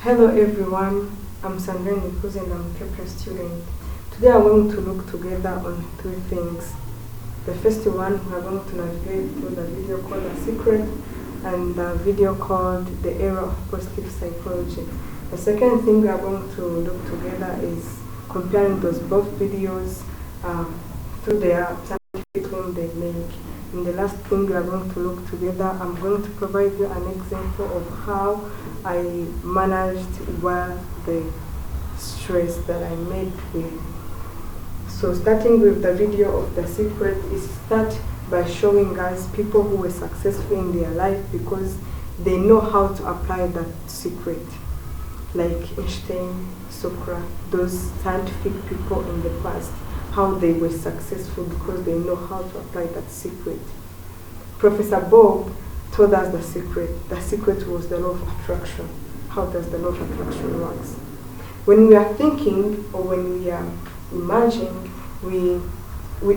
Hello everyone, I'm Sandrine Nikuze and I'm a Kepler student. Today I'm going to look together on three things. The first one, we're going to navigate through the video called The Secret and the video called The Era of Positive Psychology. The second thing we are going to look together is comparing those both videos through their scientific claim they make. And the last thing we are going to look together, I'm going to provide you an example of how I managed the stress that I met with. So starting with the video of The Secret, is start by showing us people who were successful in their life because they know how to apply that secret. Like Einstein, Socrates, those scientific people in the past, how they were successful because they know how to apply that secret. Professor Bob told us the secret. The secret was the law of attraction. How does the law of attraction work? When we are thinking or when we are imagining, we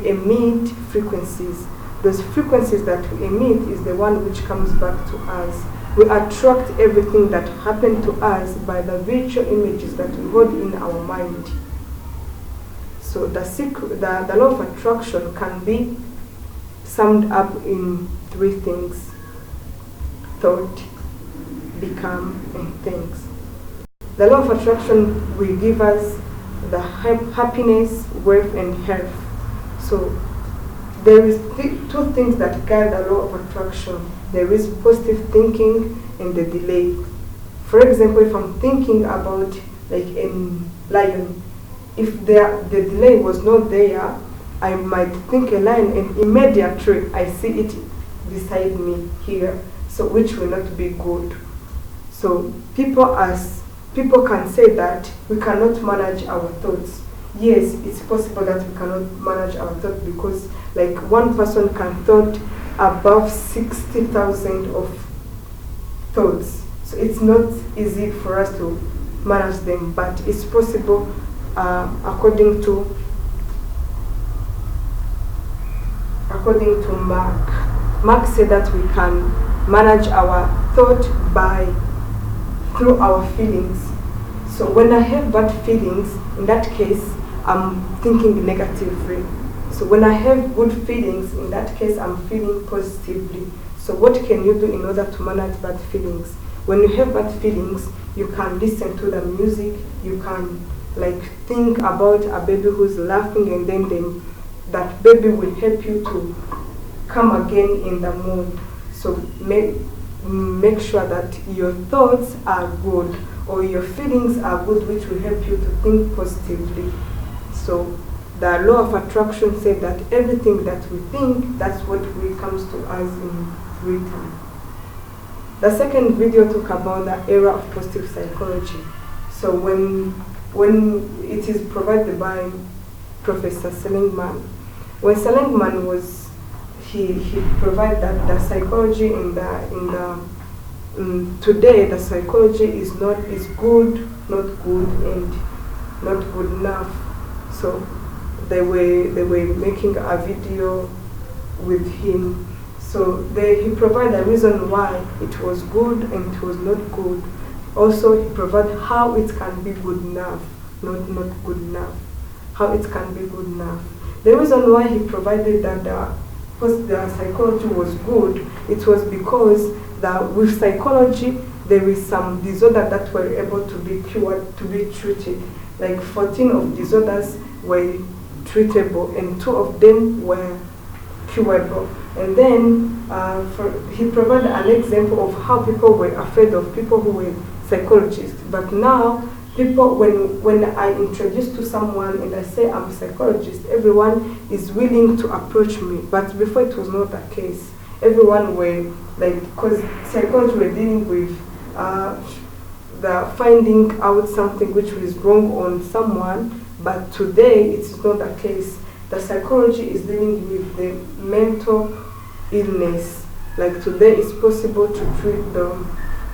emit frequencies. Those frequencies that we emit is the one which comes back to us. We attract everything that happened to us by the virtual images that we hold in our mind. So the law of attraction can be summed up in three things: thought, become, and things. The law of attraction will give us the happiness, wealth, and health. So there is two things that guide the law of attraction. There is positive thinking and the delay. For example, if I'm thinking about like a lion, if the delay was not there, I might think a lion and immediately I see it beside me here, so which will not be good. So people can say that we cannot manage our thoughts. Yes, it's possible that we cannot manage our thoughts because like one person can thought above 60,000 of thoughts. So it's not easy for us to manage them, but it's possible according to Mark. Mark said that we can manage our thought through our feelings. So when I have bad feelings, in that case, I'm thinking negatively. So when I have good feelings, in that case, I'm feeling positively. So what can you do in order to manage bad feelings? When you have bad feelings, you can listen to the music, you can like think about a baby who's laughing, and then that baby will help you to come again in the mood. So make sure that your thoughts are good or your feelings are good, which will help you to think positively. So the law of attraction said that everything that we think, that's what really comes to us in return. The second video talk about the era of positive psychology. So when it is provided by Professor Seligman. When Seligman was, he provided that the psychology today the psychology is good, not good, and not good enough. So they were making a video with him. So he provided a reason why it was good and it was not good. Also, he provided how it can be good enough, not good enough. How it can be good enough. The reason why he provided that the psychology was good, it was because with psychology there is some disorder that were able to be cured, to be treated. Like 14 of disorders were treatable and 2 of them were curable. And then he provided an example of how people were afraid of people who were psychologists. But now, people, when I introduce to someone and I say I'm a psychologist, everyone is willing to approach me. But before it was not the case. Everyone were like, because psychology were dealing with the finding out something which was wrong on someone. But today it's not the case. The psychology is dealing with the mental illness. Like today it's possible to treat them,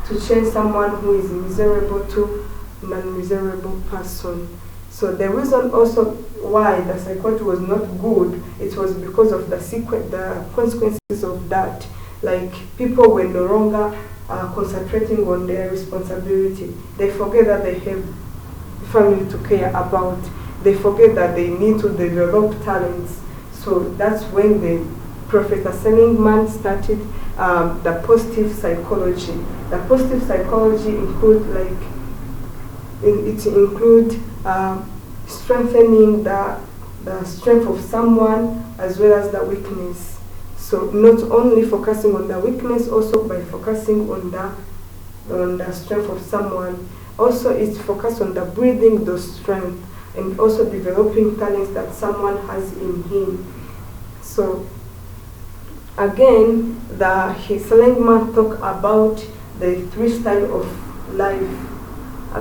to change someone who is miserable to non-miserable person. So the reason also why the psychology was not good, it was because of the consequences of that. Like people were no longer concentrating on their responsibility. They forget that they have family to care about. They forget that they need to develop talents. So that's when the Professor Seligman started the positive psychology. The positive psychology include strengthening the strength of someone as well as the weakness. So not only focusing on the weakness, also by focusing on the strength of someone. Also, it's focused on the breathing those strength and also developing talents that someone has in him. So again, Seligman talk about the 3 styles of life.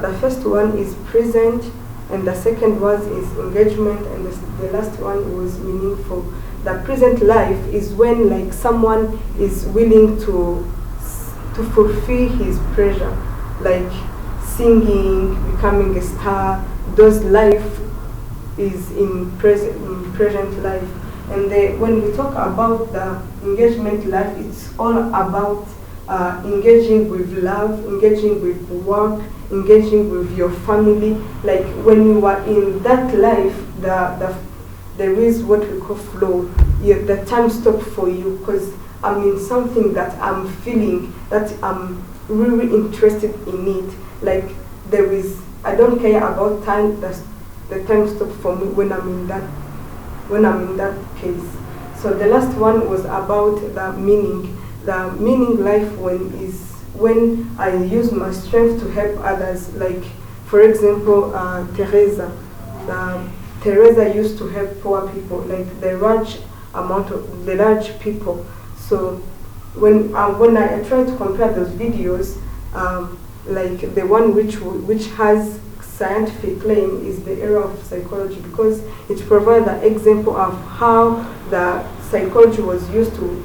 The first one is present, and the second one is engagement, and the last one was meaningful. The present life is when like someone is willing to fulfill his pleasure, like singing, becoming a star. Those life is in present life. And when we talk about the engagement life, it's all about engaging with love, engaging with work, engaging with your family. Like when you are in that life, there is what we call flow. The time stops for you because I'm in something that I'm feeling, that I'm really interested in it. Like I don't care about time. The time stops for me when I'm in that case. So the last one was about the meaning. The meaning life when I use my strength to help others. Like for example, Teresa. Teresa used to help poor people, like the large people. So when I try to compare those videos, like the one which has scientific claim is the area of psychology, because it provides an example of how the psychology was used to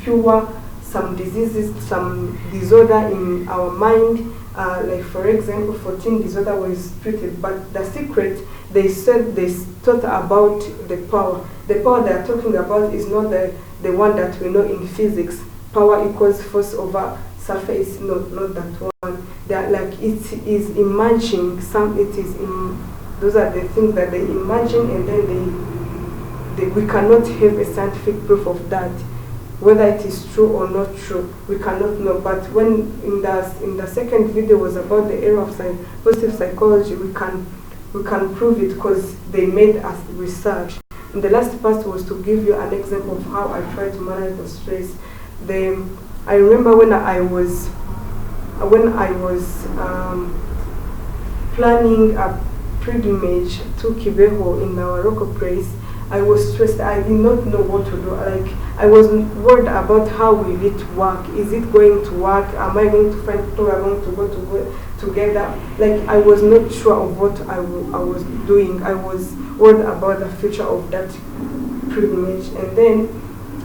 cure some diseases, some disorder in our mind. Like for example, 14 disorder was treated, but the secret, they thought about the power. The power they are talking about is not the one that we know in physics. Power equals force over surface. No, not that one. They are like it is imaging some. Those are the things that they imagine, and then we cannot have a scientific proof of that. Whether it is true or not true, we cannot know. But when in the second video was about the area of positive psychology, we can prove it because they made us research. And the last part was to give you an example of how I try to manage the stress. I remember when I was planning a pilgrimage to Kibeho in our Morocco place. I was stressed. I did not know what to do. Like I was worried about how will it work. Is it going to work? Am I going to find people who are going to go together? Like I was not sure of what I was doing. I was worried about the future of that pilgrimage. And then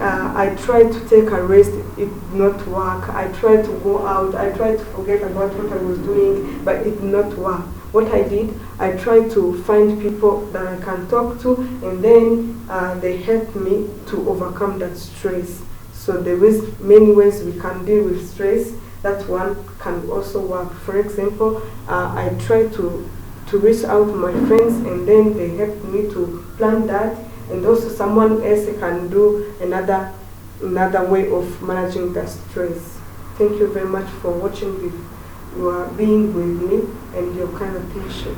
I tried to take a rest. It did not work. I tried to go out. I tried to forget about what I was doing, but it did not work. What I did, I tried to find people that I can talk to, and then they helped me to overcome that stress. So there is many ways we can deal with stress. That one can also work. For example, I tried to reach out to my friends, and then they helped me to plan that. And also someone else can do another way of managing the stress. Thank you very much for watching this. You are being with me and your kind attention.